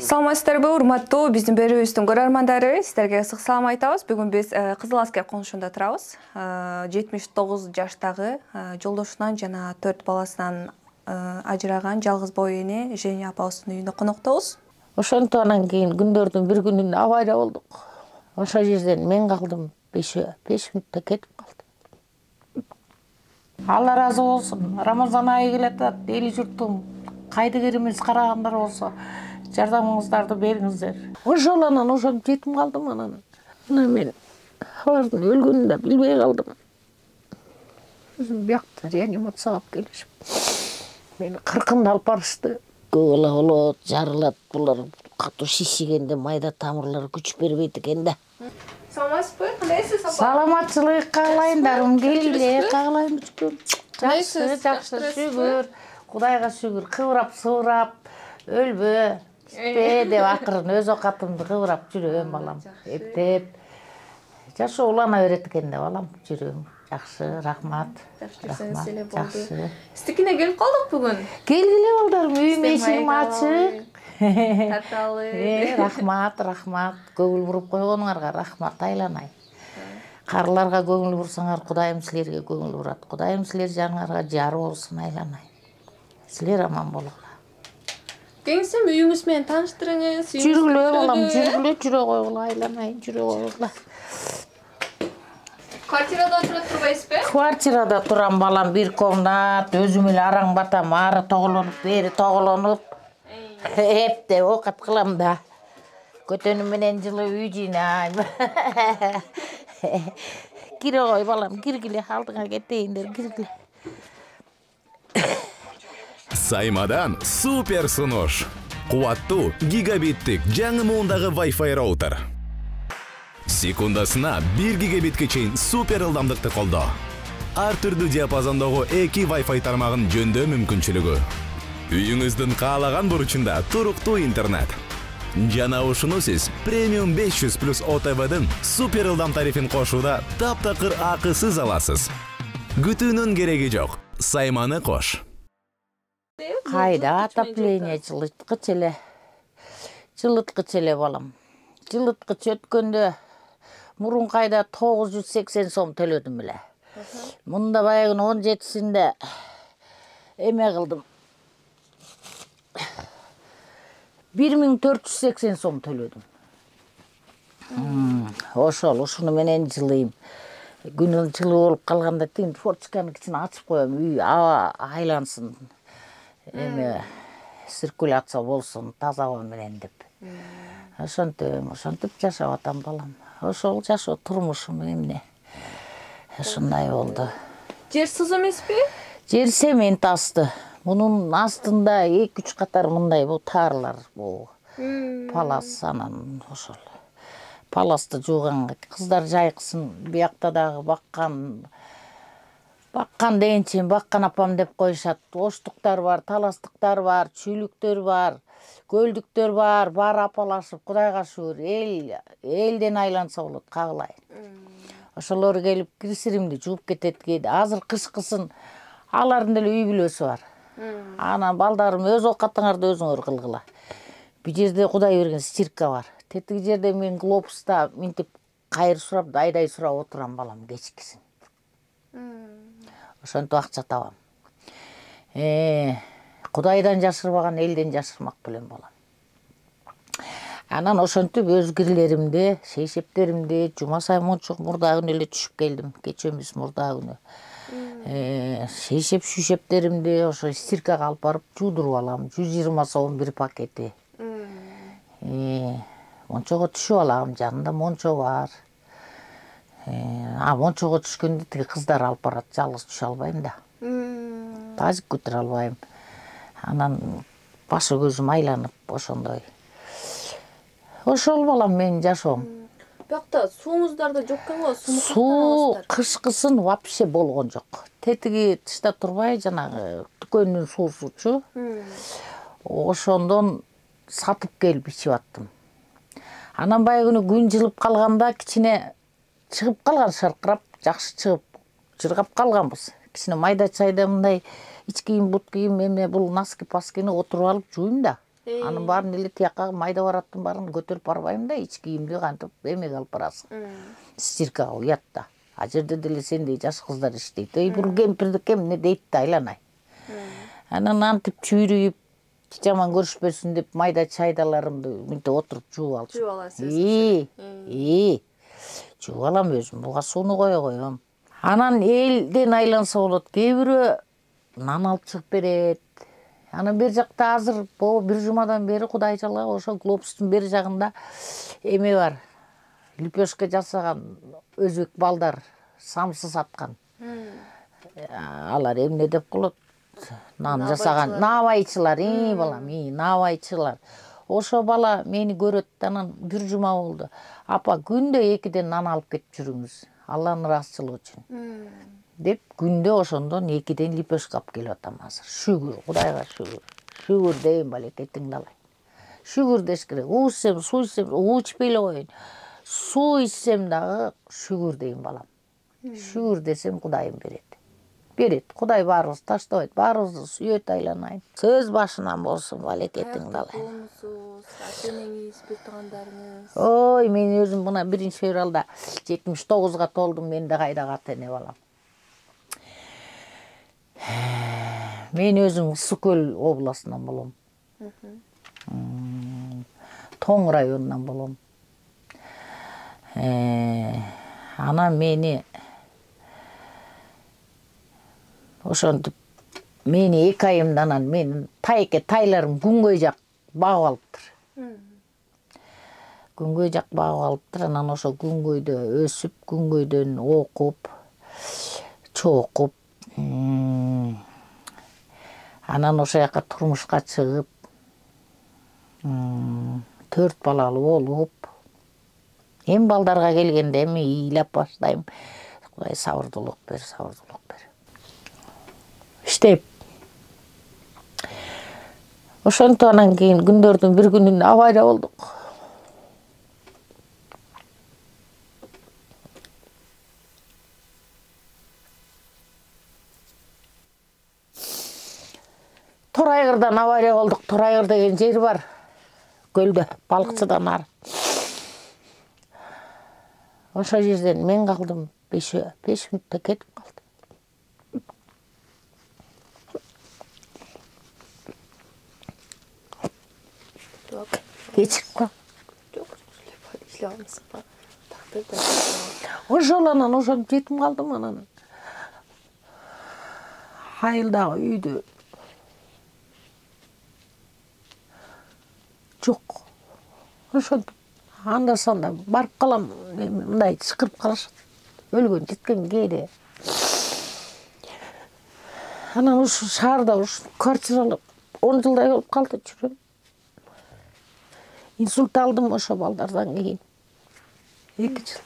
Саламатсыздарбы, урматтуу биздин берүүбүздүн көрөрмандары, сиздерге ысык салам айтабыз. Бүгүн биз Кызыл Аскер конушунда турабыз. 79 жаштагы жолдошунан жана 4 баласынан ажыраган жалгыз бой эне Женя апабыздын үйүндө коноктобуз. Ошонтип анан кийин күндөрдүн бир күнүндө авария болдук. Ошол жерден мен калдым, 5 мүнөттө кетип калдым. Алла разы болсун. Рамазан айы келатат, эл журтум кайдыгерimiz карагандар болсо жардамыңыздарды бериңиздер. Ошол анан ошентип жетим калдым анан. Мен алардын өлгөнүн да билбей калдым. Биякта реанимацияга алып келишип. Мени 40-ында алып барышты. Көп эле болот, жарылат булар. Катуу шишигенде майда тамырлары күч бербейт экен да. Саламатсызбы? Кандайсыз апа? Саламатчылык каалайындарым, келгиле, каалайм бүчкүм. Жакшы, шүгүр. Кудайга шүгүр. Кыбырап-сыбырап, өлбө, деп акырын өз окатымды кыбырап жүрөм балам. Эптеп. Жашоо улана берет экен да балам, жүрөм. Жакшы, рахмат. Жакшы. Сиздикине келип калдык бүгүн. Келгиле балдарым, үйүм эшигим ачык. Таталы. Рахмат. Көңүл буруп койгонуңарга рахмат, айланай. Карыларга көңүл бурсаңар, Кудайым силерге көңүл бурат. Кудайым силер жаныңарга жар болсун, айланай. Силер аман болгула. Кеңсем үйүңүз менен тааныштырыңыз. Жүргүлө балам, жүрө койгула, айланай, жүрө койгула. Квартирада отуруп турбайсызбы? Квартирада турам балам, бир комнат, өзүм эле араң батам, ары тоголонуп, бери тоголонуп. Эптеп окат кылам да. Көтөнүм менен жылы үй жыйнайм. Кире кой балам, киргиле, алдыңа кетейиндер, киргиле. Саймадан супер сунуш. Кубаттуу гигабиттик жаңы муундагы Wi-Fi роутер. Секундасына 1 гигабитке чейин супер ылдамдыкты колдоо. Ар түрдүү диапазондогу 2 Wi-Fi тармагын жөндөө мүмкүнчүлүгү. Үйүңүздүн каалаган бурчунда туруктуу интернет. Жана ушуну сиз премиум 500 плюс ОТВдын супер ылдам тарифин кошууда таптакыр акысыз аласыз. Күтүүнүн кереги жок. Сайманы кош. Кайда отопление жылыткыч эле балам. Жылыткыч өткөндө мурун кайда 980 сом төлөдүм эле. Мында баягы 17-синде эме кылдым. 1480 сом төлөдүм. Ушуну менен жылыйм. Күнү жылы болуп калганда тин форточканы кичине ачып коем, үй айлансын. Эме циркуляция болсун, таза аба менен деп. Ошентип жашап атам балам. Ошол жашоо турмушум эмне. Ушундай болду. Жер сыз эмеспи? Жер цемент асты. Мунун астында 2-3 катар мындай тарлар, палас анан ошол. Паласты жууганга кыздар жайкысын, биякта дагы баккан дегенчен баккан апам деп коюшат. Оштуктар бар, таластыктар бар, чүйлүктөр бар, көлдүктөр бар, баары апалашып, Кудайга шүгүр, элден айланса болот, кагылай. Ошолор келип кирсиримди жууп кетет кейде. Азыр кышкысын алардын деле үй бүлөсү бар. Анан балдарым өз окатыңарды өзүңөр кылгыла. Бу жерде Кудай берген стирка бар. Тетиги жерде мен глобуста минтип кайыр сурап, айдай сурап отурам балам кечкисин. Ошентип акча табам. Кудайдан жашырбаган элден жашырмак белем балам. Анан ошентип өз кирлеримди, шейшептеримди жума сайын мончо мурда күнү эле түшүп келдим. Кечөмүз мурда күнү. Шейшептеримди ошо стиркага алып барып жуудуруп алам. 120 сом бир пакети. Мончого түшүп алам, жанында мончо бар. Мончого түшкөндө тиги кыздар алып барат, жалгыз түшө албайм да. Тазик көтөрө албайм. Анан башы көзүм айланып ошондой. Ошол балам менин жашоом. Биякта сууңуздарда жок экен го, суу кышкысын вообще болгон жок. Тетиги тышта турбай жанагы дүкөндүн суусучу. Ошондон сатып келип ичип аттым. Анан баягы күн жылып калганда кичине чыгып калган шаркырап, жакшы чыгып, жыргап калганбыз. Кичине майда чайда мындай ич кийим, бут кийим, эме бул носки-паскини отуруп алып жуйм да. Анын баарын эле тияка майда бараттын баарын көтөрүп барбайм да, ич кийимди кантип эмеге алып барасың. Стиркага уятта. А жерде деле сендей жаш кыздар иштейт. Бул кемпирдики эмне дейт да айланай. Анан антип чүйрүйүп, жаман көрүшпөсүн деп майда чайдаларымды мынтип отуруп жууп алчу. Жууп аласыз. Жууп алам өзүм, буга сууну кое коем. Анан элден айланса болот. Кээ бирөө нан алып чыгып берет. Анан бер жакта азыр бир жумадан бери Кудай жалга ошо глобустун бери жагында эме бар. Лепешка жасаган өзбек балдар самсы саткан. Алар эмне деп коет? Нан жасаган навайчылар, балам, навайчылар. Ошо бала мени көрөт, анан бир жума болду. Апа, күндө 2ден нан алып кетип жүрүңүз. Алланын ыраазычылыгы үчүн. Деп күндө ошондон 2ден лепешка алып келип атам азыр. Шүгүр, Кудайга шүгүр. Шүгүр дейм балеке, тыңдалай. Шүгүр деш керек. У ичсем, суу ичсем, у ичпей эле коеюн. Суу ичсем дагы шүгүр дейм балам. Шүгүр десем Кудайым берет. Берет. Кудай баарыбызды таштабайт. Баарыбызды сүйөт, айланайын. Сөз башынан болсун балеке, тыңдалай. Ата-энеңиз, бир туугандарыңыз. Ой, мен өзүм мына 1-февралда 79-га толдум, мен да кайдагы ата-эне балам. Мен өзүм Ысык Көл областынан болом. Тоң районунан болом. Анан мени ошентип мени 2 айымдан анан менин тайларым күнгөй жак багып алыптыр. Күнгөй жак багып алыптыр. Анан ошо күнгөйдө өсүп, күнгөйдөн окуп, чокуп, анан ошо жака турмушка чыгып, 4 балалуу болуп, эми балдарга келгенде эми ыйлап баштайм. Кудай сабырдуулук бер, сабырдуулук бер. Иштеп. Ошентип анан кийин күндөрдүн бир күнүндө авария болдук. Торайгырдан авария болдук. Торайгыр деген жер бар. Көлдө, балыкчыдан ары. Ошо жерден мен калдым 5 мүнөттө кетип калдым. Кечирип кал. Ошол анан ошентип жетим калдым анан. Айылдагы үйдө жок. Ошентип анда-санда барып калам, мындай чакырып калышат. Өлгөн жеткен кээде. Анан ушу шаарда квартиралап 10 жылдай болуп калды жүрөм. Инсульт алдым ошо балдардан кийин. 2 жыл.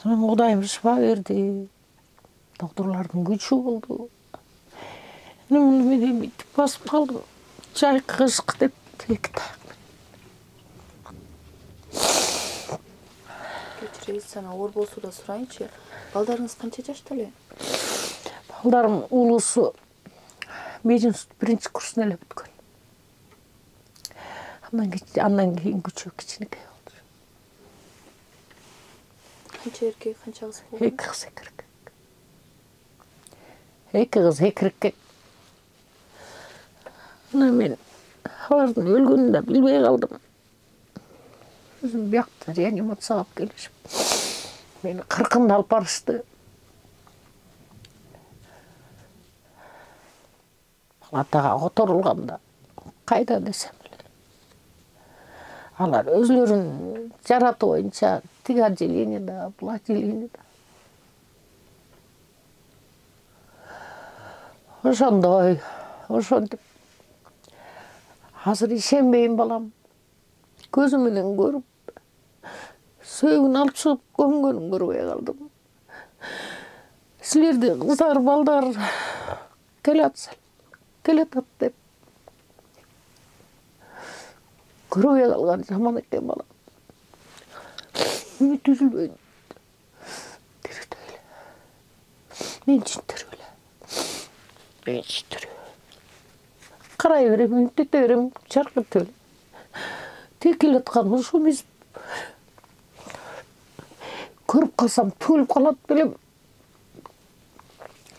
Анан Кудайым шифа берди. Докторлордун күчү болду. Анан мен мынтип басып калдым. Жайкыш деп 2 таяк. Кечиресиз, сана оор болсо да сурайынчы. Балдарыңыз канча жашта эле? Балдарым улуусу мединститут 1-курсун эле бүткөн. Андан кийин күчөө кичинекей болду. Канча эркек, канча кыз болду? 2 кыз, 2 эркек. 2 кыз, 2 эркек. Анан мен алардын өлгөнүн да билбей калдым. Өзүм биякта реанимацияга алып келишип, мени 40-ында алып барышты. Палатага которулганда кайда десем алар өзлөрүнүн жараты боюнча тиги отделение да, бул отделение да. Ошондой, ошентип. Азыр ишенбейм балам. Көзүм менен көрүп, сөөгүн алып чыгып көмгөнүн көрбөй калдым. Силерди кыздар, балдар келатат деп көрбөй калган жаман экен балам. Үмүт үзүлбөйүн. Тирдейле. Мен үчүн тирүүлө. карай берем, үнтете берем, чаркыт эле. Текил аткан ошо эмес. Көрүп калсам төлүп калат белем.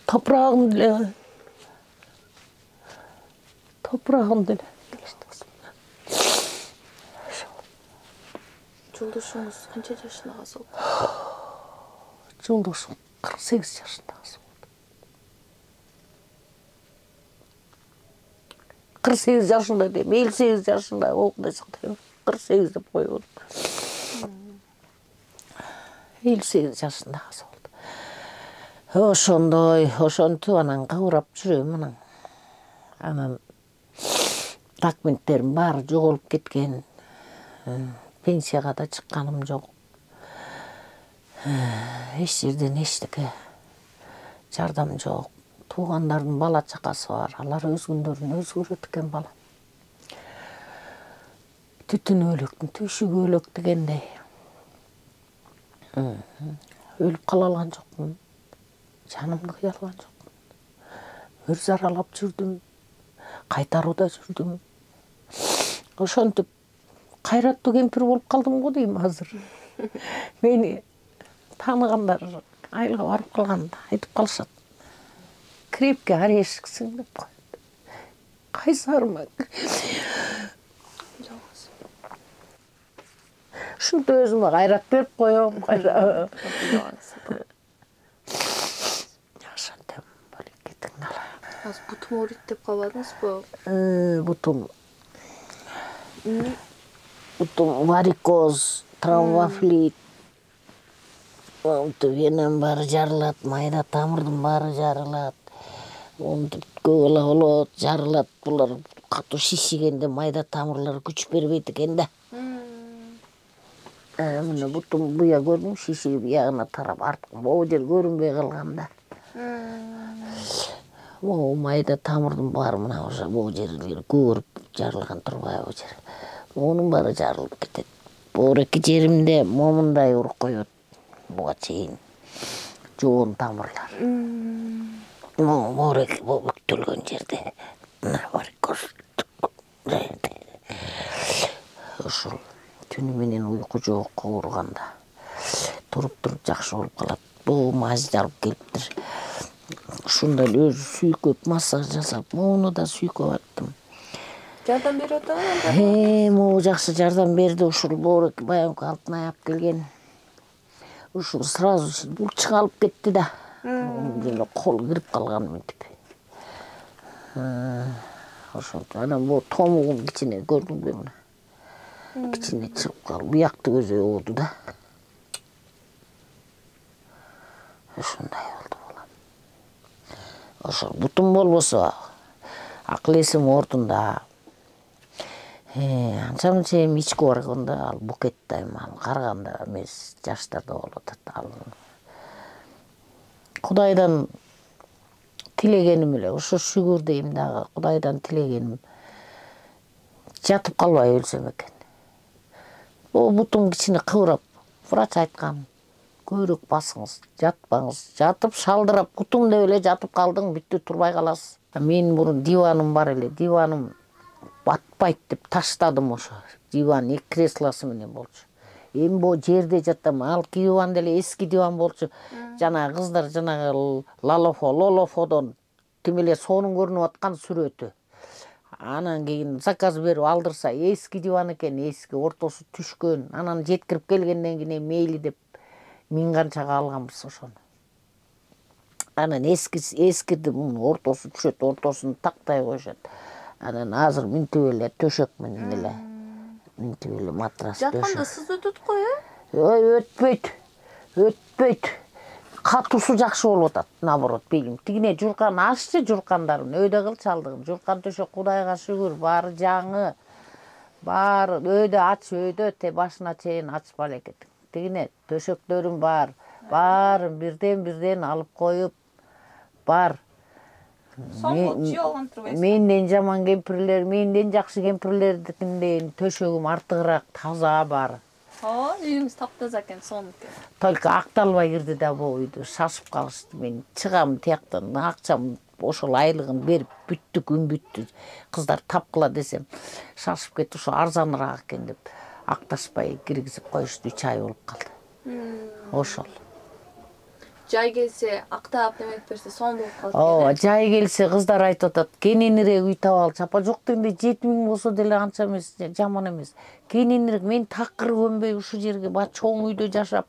Топрагым деле. Жолдошуңуз канча жашында каза болду? Жолдошум 48 жашында каза болду. 48 жашында дейм, 58 жашында окудай сактайм. 48 деп коёбун. 58 жашында каза болду. Ошентип анан кабырап жүрөм анан. Анан документтерим баары жоголуп кеткен. Пенсияга да чыкканым жок. Эч жерден эчтеке жардам жок. Туугандардын бала чакасы бар. Алар өз күндөрүн өзү көрөт экен бала. Түтүн өлөктүн төшүгү өлөк дегендей. Өлүп кала алган жокмун. Жанымды кыя алган жокмун. Өр заралап жүрдүм. Кайтарууда жүрдүм. Ошентип кайраттуу кемпир болуп калдым го дейм азыр. Мени тааныгандар айылга барып калганда айтып калышат. Крепкий орешксиң деп коет. Кайсармак. Ушинтип өзүмө кайрат берип коем. Ошентип балекетиң ала. Азыр бутум ооруйт деп калбадыңызбы? Бутум варикоз, тромбофлит. Венам баары жарылат, майда тамырдын баары жарылат. Көп ала болот, жарылат. Булар катуу шишигенде майда тамырлар күч бербейт экен да. Мына бутум буя көрдүм, шишип ягына тарап, артык могу жер көрүнбөй калган да. Могу майда тамырдын баары мына ошо могу жерлери көрүп жарылган турбайбы жер. Монун баары жарылып кетет. Боореки жеримде момундай уруп коет. Буга чейин жоон тамырлар. Боорек бүктөлгөн жерде. Мына варикоз. Ошол түнү менен уйку жок ооруганда. Туруп жакшы болуп калат. Бул мазь алып келиптир. Ушундай өзү сүйкөп, массаж жасап, муну да сүйкөп аттым. Жардам берип атабы? Могу жакшы жардам берди. Ушул боорек баягы алтынай алып келген. Ушул сразу булчук алып кетти да. Кол кирип калган мынтип. Ошол анан бул томугум кичине көрдүңбү мына. Кичине чыгып калып, буякты көзү ооду да. Ошондой болду балам. Ошол бутум болбосо акыл эсим ордунда. Анча-мынча эми ичке барганда ал букеттайм, ал караганда эмес, жаштарда болуп атат. Ал Кудайдан тилегеним эле, ошо шүгүр дейм дагы, Кудайдан тилегеним жатып калбай өлсөм экен. О бутум кичине кыбырап, врач айткан, көйрөк басыңыз, жатпаңыз. Жатып шалдырап, бутум деп эле жатып калдың, бүттү турбай каласыз. Менин мурун диваным бар эле, диваным батпайт деп таштадым ошо. Диван 2 креслосы менен болчу. Эми бу жерде жатам, ал диван деле эски диван болчу. Жана кыздар жанагы лолофодон тим эле сонун көрүнүп аткан сүрөтү. Анан кийин заказ берип алдырса, эски диван экен, эски ортосу түшкөн. Анан жеткирип келгенден кийин мейли деп 1000 канчага алганбыз ошону. Анан эскиди ортосу түшөт, ортосун тактай коюшат. Анан азыр мынтип эле төшөк менен эле. Мынтип эле матрас төшөк. Жатканда сыз өтөт го, Өтпөйт. Катуусу жакшы болуп атат, наоборот, бейим. Тигине журкан ашчы журкандарын, өйдө кыл чалдыгын. Журкан төшөк Кудайга шүгүр, баары жаңы. Баары өйдө ач, өйдө те башына чейин ач балекет. Тигине төшөктөрүм бар. Баарын бирден алып коюп бар. Менден жаман кемпирлер, менден жакшы кемпирлердикинден төшөгүм артыгыраак таза бар. Үйүңүз таптаза экен, сонуку. Только акталбай кирди да бу үйдү, шашып калышты. Мен чыгам тияктан, акчам ошол айлыгын берип бүттү, күн бүттү. Кыздар тапкыла десем, шашып кетти, ошо арзаныраак экен деп акташпай киргизип коюшту. 3 ай болуп калды. Ошол. Жай келсе, актап демек берсе сон болуп калат. Ооба, жай келсе кыздар айтып атат, кененирээк үй таап алчы. Апа жок дегенде 7000 болсо деле анча эмес, жаман эмес. Кененирээк, мен такыр көнбөй ушу жерге чоң үйдө жашап.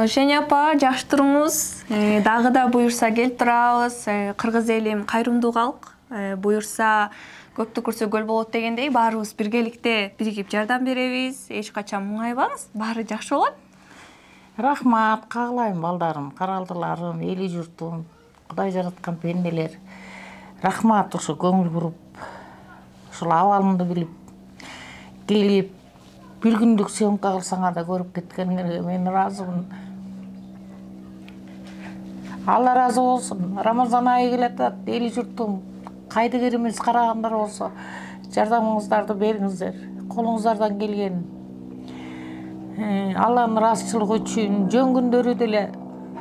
Женя апа, жаш туруңуз. Дагы да буюрса келип турабыз. Кыргыз элим кайрымдуу калк. Буюрса көптү көрсө көл болот дегендей, баарыбыз биргеликте биригип жардам беребиз. Эч качан муңайбаңыз, баары жакшы болот. Рахмат, каалайм балдарым, каралдыларым, эли журтум, Кудай жараткан пенделер. Рахмат, ошо көңүл буруп, ошол абалымды билип, келип, бир күндүк съемка кылсаңар да көрүп кеткениңерге мен ыраазымын. Алла ыраазы болсун. Рамазан айы келатат, эли журтум, кайдыгер эмес карагандар болсо, жардамыңыздарды бериңиздер. Колуңуздардан келген. Алланын ыраазычылыгы үчүн жөн күндөрү деле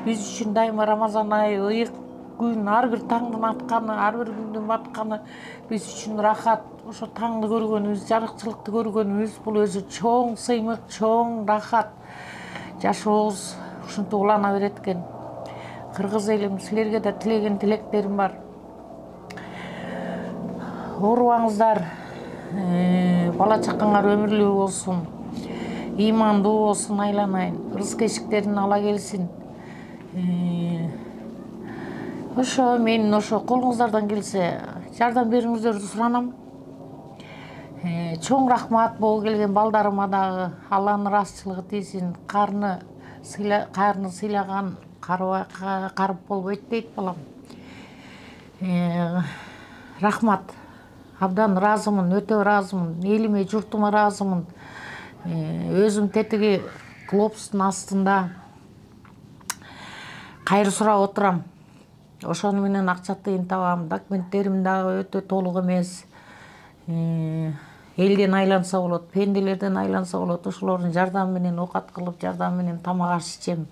биз үчүн дайыма Рамазан айы ыйык күн, ар бир таңдын атканы, ар бир күндүн батканы биз үчүн рахат. Ошо таңды көргөнүбүз, жарыкчылыкты көргөнүбүз бул өзү чоң сыймык, чоң рахат. Жашообуз ушинтип улана берет экен. Кыргыз элим, силерге да тилеген тилектерим бар. Оорубаңыздар, бала чакаңар өмүрлүү болсун. Имандуу болсун, айланайын. Рызык эшиктерин ала келсин. Ошо мен ошо колуңуздардан келсе жардам бериңиздерди суранам. Чоң рахмат боо келген балдарыма дагы. Алланын ыраазычылыгы тийсин. Карны сыйлаган карып болбойт дейт балам. Рахмат. Абдан ыраазымын, өтө ыраазымын. Элиме, журтума ыраазымын. Өзүм тетиги глобустун астында кайры сурап отурам. Ошону менен акча тыйын табам. Документтерим дагы өтө толук эмес. Элден айланса болот, пенделерден айланса болот. Ошолордун жардамы менен оокат кылып, жардамы менен тамак аш ичем,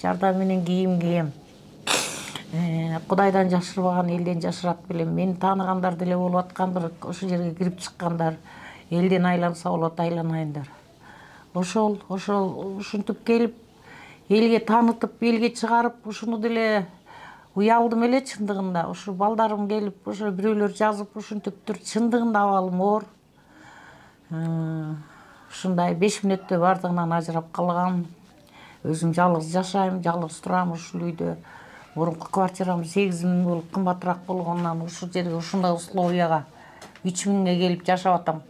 жардамы менен кийим кийем. Кудайдан жашырбаган элден жашырат билем. Мени тааныгандар деле болуп аткандыр, ошол жерге кирип чыккандар. Элден айланса болот, айланайындар. Ошол ушинтип келип, элге таанытып, элге чыгарып, ушуну деле уялдым эле чындыгында. Ушу балдарым келип, ошо бирөөлөр жазып, ушинтип тур, чындыгында абалым оор. Ушундай 5 мүнөттө бардыгынан ажырап калгам. Өзүм жалгыз жашайм, жалгыз турам ушул үйдө. Мурунку квартирам 8.000 болуп кымбатыраак болгондон ушул жерге ушундай условияга 3.000ге келип жашап атам.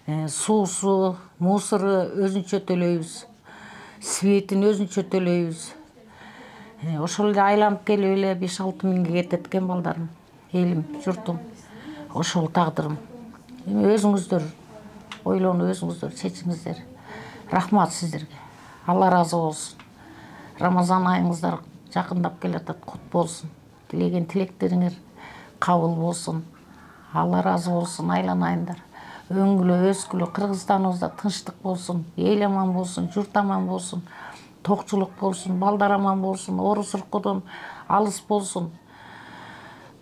Суусу, мусору өзүнчө төлөйбүз. Светин өзүнчө төлөйбүз. Ошол эле айланып келип эле 5-6 миңге кетет экен балдарым, элим, журтум. Ошол тагдырым. Эми өзүңүздөр ойлонуп, өзүңүздөр чечиңиздер. Рахмат сиздерге. Алла ыраазы болсун. Рамазан айыңыздар жакындап келатат, кут болсун. Тилеген тилектериңер кабыл болсун. Алла ыраазы болсун, айланайындар. Өңгүлө, өскүлө, Кыргызстаныбызда тынчтык болсун, эл аман болсун, журт аман болсун, токчулук болсун, балдар аман болсун, орус уркудон алыс болсун.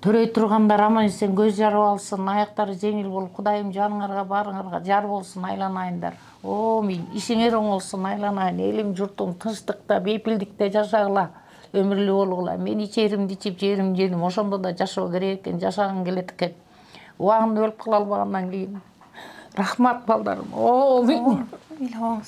Төрөй тургандар аман эсен көз жарып алсын, аяктары жеңил болуп, Кудайым жаныңарга, барыңарга жар болсун, айланайындар. Мен ишиңер оңолсун, айланайын. Элим, журтум тынчтыкта, бейпилдикте жашагыла, өмүрлүү болгула. Мен ичеримди ичип, жерим жедим, ошондо да жашоо керек экен, жашагым келет экен. Убагында өлүп кала албагандан кийин. Рахмат балдарым. Мен. Илһам.